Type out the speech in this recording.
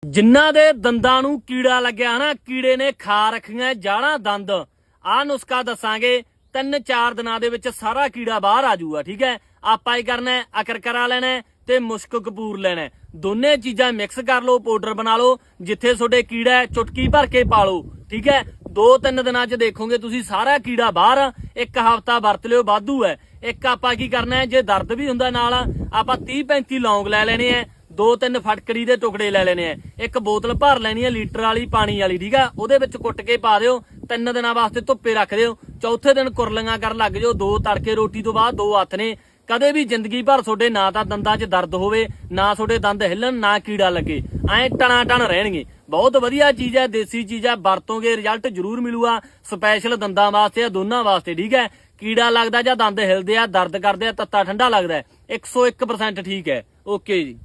ਜਿਨ੍ਹਾਂ ਦੇ ਦੰਦਾਂ ਨੂੰ ਕੀੜਾ ਲੱਗਿਆ ਨਾ, ਕੀੜੇ ਨੇ ਖਾ ਰੱਖੀਆਂ ਜਾੜਾਂ ਦੰਦ, ਆਹ ਨੁਸਖਾ ਦੱਸਾਂਗੇ 3-4 ਦਿਨਾਂ ਦੇ ਵਿੱਚ ਸਾਰਾ ਕੀੜਾ ਬਾਹਰ ਆ ਜਾਊਗਾ। ਠੀਕ ਹੈ, ਆਪਾਂ ਹੀ ਕਰਨਾ ਹੈ, ਅਕਰਕਰਾ ਲੈਣਾ ਹੈ ਤੇ ਮੁਸ਼ਕ ਕਪੂਰ ਲੈਣਾ ਹੈ। ਦੋਨੇ ਚੀਜ਼ਾਂ ਮਿਕਸ ਕਰ ਲਓ, ਪਾਊਡਰ ਬਣਾ ਲਓ। ਜਿੱਥੇ ਤੁਹਾਡੇ ਕੀੜਾ ਹੈ ਚੁਟਕੀ ਭਰ ਕੇ ਪਾ ਲਓ। ਠੀਕ ਹੈ, 2-3 ਦਿਨਾਂ 'ਚ ਦੇਖੋਗੇ ਤੁਸੀਂ ਸਾਰਾ ਕੀੜਾ ਬਾਹਰ। ਇੱਕ ਹਫ਼ਤਾ ਵਰਤ ਲਿਓ, ਵਾਧੂ ਹੈ। ਇੱਕ ਆਪਾਂ ਕੀ ਕਰਨਾ ਹੈ, ਜੇ ਦਰਦ ਵੀ ਹੁੰਦਾ ਨਾਲ ਆਪਾਂ 30-35 ਲੌਂਗ ਲੈ ਲੈਣੇ ਆ, 2-3 ਫਟਕੜੀ ਦੇ ਟੁਕੜੇ ਲੈ ਲੈਣੇ ਆ, ਇੱਕ ਬੋਤਲ ਭਰ ਲੈਣੀ ਹੈ ਲੀਟਰ ਵਾਲੀ ਪਾਣੀ ਵਾਲੀ। ਠੀਕ ਆ, ਉਹਦੇ ਵਿੱਚ ਕੁੱਟ ਕੇ ਪਾ ਦਿਓ, 3 ਦਿਨਾਂ ਵਾਸਤੇ ਧੁੱਪੇ ਰੱਖ ਦਿਓ। ਚੌਥੇ ਦਿਨ ਕੁਰਲੀਆਂ ਕਰਨ ਲੱਗ ਜਾਓ। 2 ਤੜਕੇ ਰੋਟੀ ਤੋਂ ਬਾਅਦ 2 ਹੱਥ ਨੇ। ਕਦੇ ਵੀ ਜ਼ਿੰਦਗੀ ਭਰ ਤੁਹਾਡੇ ਨਾ ਤਾਂ ਦੰਦਾਂ 'ਚ ਦਰਦ ਹੋਵੇ, ਨਾ ਤੁਹਾਡੇ ਦੰਦ ਹਿੱਲਣ, ਨਾ ਕੀੜਾ ਲੱਗੇ, ਐਂ ਟਣਾ ਟਣ ਰਹਿਣਗੇ। ਬਹੁਤ ਵਧੀਆ ਚੀਜ਼ ਹੈ, ਦੇਸੀ ਚੀਜ਼ ਹੈ, ਵਰਤੋਂਗੇ ਰਿਜ਼ਲਟ ਜ਼ਰੂਰ ਮਿਲੂਗਾ। ਸਪੈਸ਼ਲ ਦੰਦਾਂ ਵਾਸਤੇ ਆ, ਦੋਨਾਂ ਵਾਸਤੇ। ਠੀਕ ਹੈ, ਕੀੜਾ ਲੱਗਦਾ ਜਾਂ ਦੰਦ ਹਿਲਦੇ ਆ, ਦਰਦ ਕਰਦੇ ਆ, ਤੱਤਾ ਠੰਡਾ ਲੱਗਦਾ, 101% ਠੀਕ ਹੈ। ਓਕੇ ਜੀ।